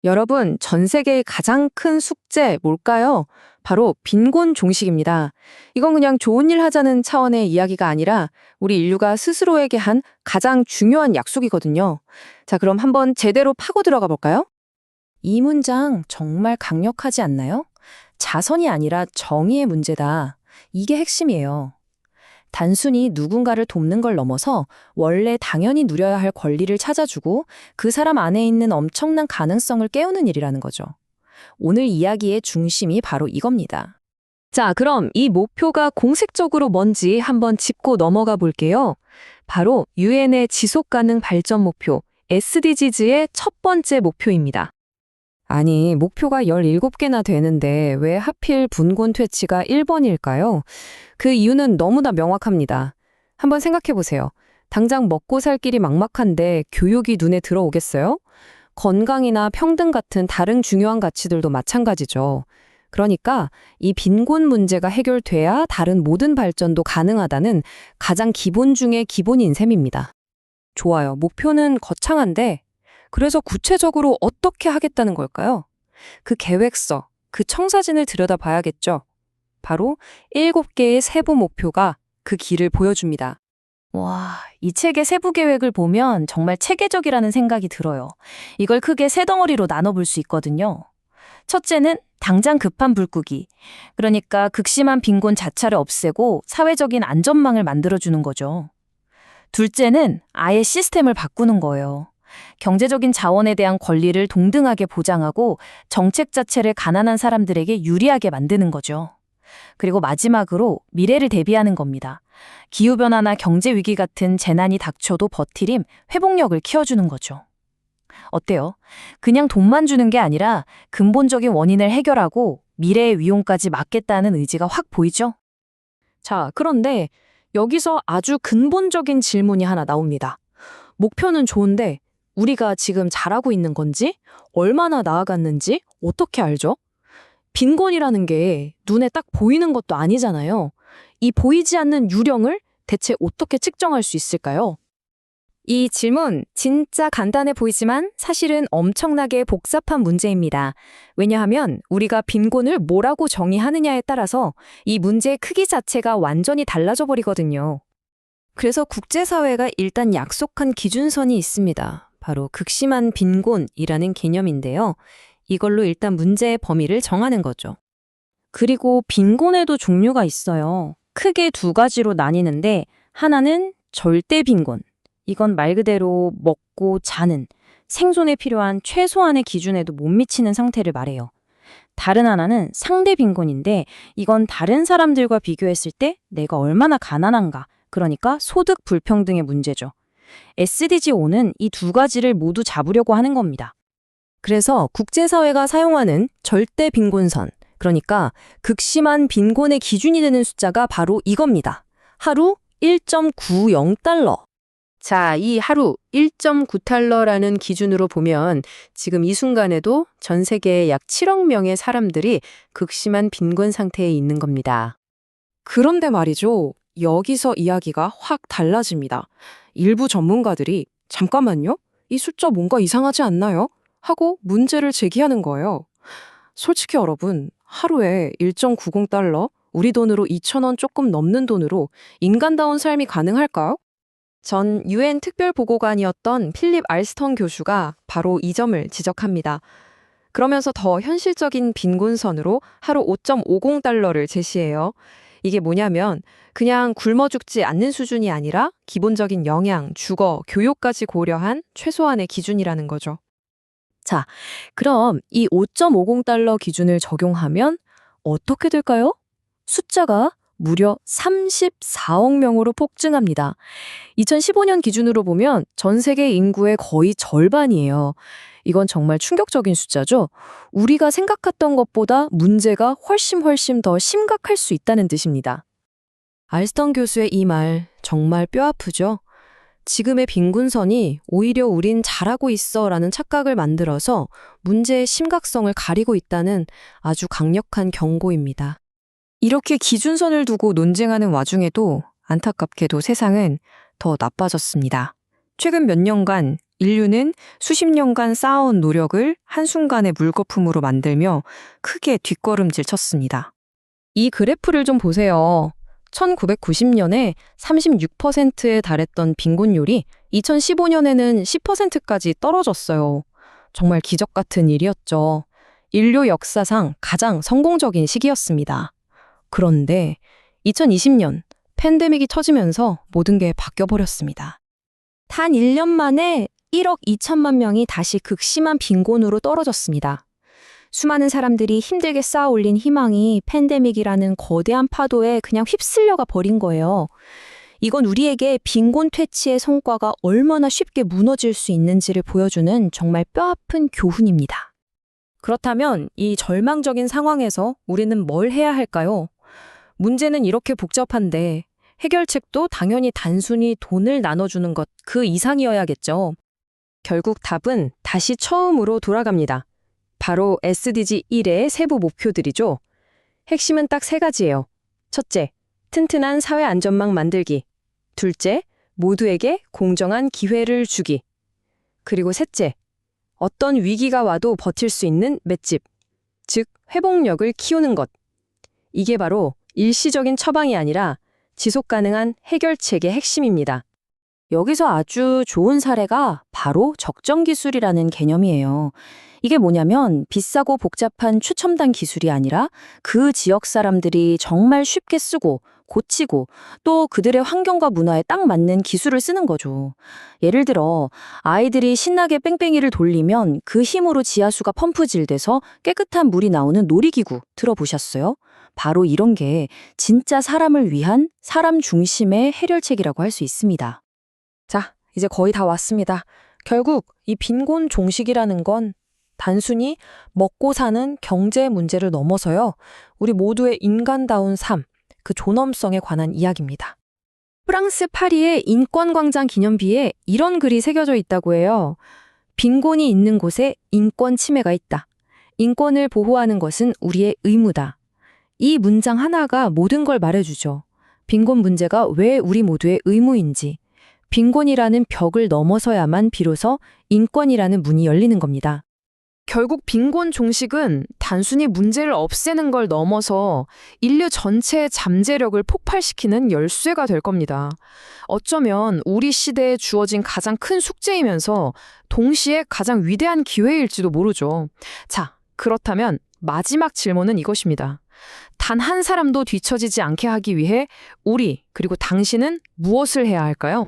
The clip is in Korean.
여러분, 전 세계의 가장 큰 숙제 뭘까요? 바로 빈곤 종식입니다. 이건 그냥 좋은 일 하자는 차원의 이야기가 아니라 우리 인류가 스스로에게 한 가장 중요한 약속이거든요. 자, 그럼 한번 제대로 파고 들어가 볼까요? 이 문장 정말 강력하지 않나요? 자선이 아니라 정의의 문제다. 이게 핵심이에요. 단순히 누군가를 돕는 걸 넘어서 원래 당연히 누려야 할 권리를 찾아주고 그 사람 안에 있는 엄청난 가능성을 깨우는 일이라는 거죠. 오늘 이야기의 중심이 바로 이겁니다. 자, 그럼 이 목표가 공식적으로 뭔지 한번 짚고 넘어가 볼게요. 바로 유엔의 지속가능 발전 목표, SDGs의 첫 번째 목표입니다. 아니, 목표가 17개나 되는데 왜 하필 분곤 퇴치가 1번일까요? 그 이유는 너무나 명확합니다. 한번 생각해 보세요. 당장 먹고 살 길이 막막한데 교육이 눈에 들어오겠어요? 건강이나 평등 같은 다른 중요한 가치들도 마찬가지죠. 그러니까 이 빈곤 문제가 해결돼야 다른 모든 발전도 가능하다는 가장 기본 중의 기본인 셈입니다. 좋아요. 목표는 거창한데 그래서 구체적으로 어떻게 하겠다는 걸까요? 그 계획서, 그 청사진을 들여다봐야겠죠. 바로 7개의 세부 목표가 그 길을 보여줍니다. 와, 이 책의 세부 계획을 보면 정말 체계적이라는 생각이 들어요. 이걸 크게 세 덩어리로 나눠볼 수 있거든요. 첫째는 당장 급한 불구기. 그러니까 극심한 빈곤 자체를 없애고 사회적인 안전망을 만들어주는 거죠. 둘째는 아예 시스템을 바꾸는 거예요. 경제적인 자원에 대한 권리를 동등하게 보장하고 정책 자체를 가난한 사람들에게 유리하게 만드는 거죠. 그리고 마지막으로 미래를 대비하는 겁니다. 기후변화나 경제위기 같은 재난이 닥쳐도 버티림, 회복력을 키워주는 거죠. 어때요? 그냥 돈만 주는 게 아니라 근본적인 원인을 해결하고 미래의 위용까지 막겠다는 의지가 확 보이죠? 자, 그런데 여기서 아주 근본적인 질문이 하나 나옵니다. 목표는 좋은데 우리가 지금 잘하고 있는 건지, 얼마나 나아갔는지 어떻게 알죠? 빈곤이라는 게 눈에 딱 보이는 것도 아니잖아요. 이 보이지 않는 유령을 대체 어떻게 측정할 수 있을까요? 이 질문 진짜 간단해 보이지만 사실은 엄청나게 복잡한 문제입니다. 왜냐하면 우리가 빈곤을 뭐라고 정의하느냐에 따라서 이 문제의 크기 자체가 완전히 달라져 버리거든요. 그래서 국제사회가 일단 약속한 기준선이 있습니다. 바로 극심한 빈곤이라는 개념인데요. 이걸로 일단 문제의 범위를 정하는 거죠. 그리고 빈곤에도 종류가 있어요. 크게 두 가지로 나뉘는데 하나는 절대 빈곤. 이건 말 그대로 먹고 자는, 생존에 필요한 최소한의 기준에도 못 미치는 상태를 말해요. 다른 하나는 상대 빈곤인데 이건 다른 사람들과 비교했을 때 내가 얼마나 가난한가, 그러니까 소득 불평등의 문제죠. SDG5는 이 두 가지를 모두 잡으려고 하는 겁니다. 그래서 국제사회가 사용하는 절대 빈곤선, 그러니까 극심한 빈곤의 기준이 되는 숫자가 바로 이겁니다. 하루 1.90달러. 자, 이 하루 1.9달러라는 기준으로 보면 지금 이 순간에도 전 세계에 약 7억 명의 사람들이 극심한 빈곤 상태에 있는 겁니다. 그런데 말이죠. 여기서 이야기가 확 달라집니다. 일부 전문가들이 잠깐만요. 이 숫자 뭔가 이상하지 않나요? 하고 문제를 제기하는 거예요. 솔직히 여러분, 하루에 1.90달러, 우리 돈으로 2,000원 조금 넘는 돈으로 인간다운 삶이 가능할까요? 전 유엔 특별보고관이었던 필립 알스턴 교수가 바로 이 점을 지적합니다. 그러면서 더 현실적인 빈곤선으로 하루 5.50달러를 제시해요. 이게 뭐냐면 그냥 굶어 죽지 않는 수준이 아니라 기본적인 영양, 주거, 교육까지 고려한 최소한의 기준이라는 거죠. 자, 그럼 이 5.50달러 기준을 적용하면 어떻게 될까요? 숫자가 무려 34억 명으로 폭증합니다. 2015년 기준으로 보면 전 세계 인구의 거의 절반이에요. 이건 정말 충격적인 숫자죠. 우리가 생각했던 것보다 문제가 훨씬 더 심각할 수 있다는 뜻입니다. 알스턴 교수의 이 말 정말 뼈아프죠? 지금의 빈곤선이 오히려 우린 잘하고 있어 라는 착각을 만들어서 문제의 심각성을 가리고 있다는 아주 강력한 경고입니다. 이렇게 기준선을 두고 논쟁하는 와중에도 안타깝게도 세상은 더 나빠졌습니다. 최근 몇 년간 인류는 수십 년간 쌓아온 노력을 한순간에 물거품으로 만들며 크게 뒷걸음질 쳤습니다. 이 그래프를 좀 보세요. 1990년에 36%에 달했던 빈곤율이 2015년에는 10%까지 떨어졌어요. 정말 기적 같은 일이었죠. 인류 역사상 가장 성공적인 시기였습니다. 그런데 2020년 팬데믹이 터지면서 모든 게 바뀌어버렸습니다. 단 1년 만에 1억 2천만 명이 다시 극심한 빈곤으로 떨어졌습니다. 수많은 사람들이 힘들게 쌓아 올린 희망이 팬데믹이라는 거대한 파도에 그냥 휩쓸려가 버린 거예요. 이건 우리에게 빈곤 퇴치의 성과가 얼마나 쉽게 무너질 수 있는지를 보여주는 정말 뼈아픈 교훈입니다. 그렇다면 이 절망적인 상황에서 우리는 뭘 해야 할까요? 문제는 이렇게 복잡한데 해결책도 당연히 단순히 돈을 나눠주는 것 그 이상이어야겠죠. 결국 답은 다시 처음으로 돌아갑니다. 바로 SDG 1의 세부 목표들이죠. 핵심은 딱 3가지예요. 첫째, 튼튼한 사회 안전망 만들기. 둘째, 모두에게 공정한 기회를 주기. 그리고 셋째, 어떤 위기가 와도 버틸 수 있는 맷집, 즉 회복력을 키우는 것. 이게 바로 일시적인 처방이 아니라 지속 가능한 해결책의 핵심입니다. 여기서 아주 좋은 사례가 바로 적정 기술이라는 개념이에요. 이게 뭐냐면 비싸고 복잡한 최첨단 기술이 아니라 그 지역 사람들이 정말 쉽게 쓰고 고치고 또 그들의 환경과 문화에 딱 맞는 기술을 쓰는 거죠. 예를 들어 아이들이 신나게 뺑뺑이를 돌리면 그 힘으로 지하수가 펌프질돼서 깨끗한 물이 나오는 놀이기구 들어보셨어요? 바로 이런 게 진짜 사람을 위한 사람 중심의 해결책이라고 할 수 있습니다. 자, 이제 거의 다 왔습니다. 결국 이 빈곤 종식이라는 건 단순히 먹고 사는 경제 문제를 넘어서요. 우리 모두의 인간다운 삶, 그 존엄성에 관한 이야기입니다. 프랑스 파리의 인권광장 기념비에 이런 글이 새겨져 있다고 해요. 빈곤이 있는 곳에 인권 침해가 있다. 인권을 보호하는 것은 우리의 의무다. 이 문장 하나가 모든 걸 말해주죠. 빈곤 문제가 왜 우리 모두의 의무인지, 빈곤이라는 벽을 넘어서야만 비로소 인권이라는 문이 열리는 겁니다. 결국 빈곤 종식은 단순히 문제를 없애는 걸 넘어서 인류 전체의 잠재력을 폭발시키는 열쇠가 될 겁니다. 어쩌면 우리 시대에 주어진 가장 큰 숙제이면서 동시에 가장 위대한 기회일지도 모르죠. 자, 그렇다면 마지막 질문은 이것입니다. 단 한 사람도 뒤처지지 않게 하기 위해 우리, 그리고 당신은 무엇을 해야 할까요?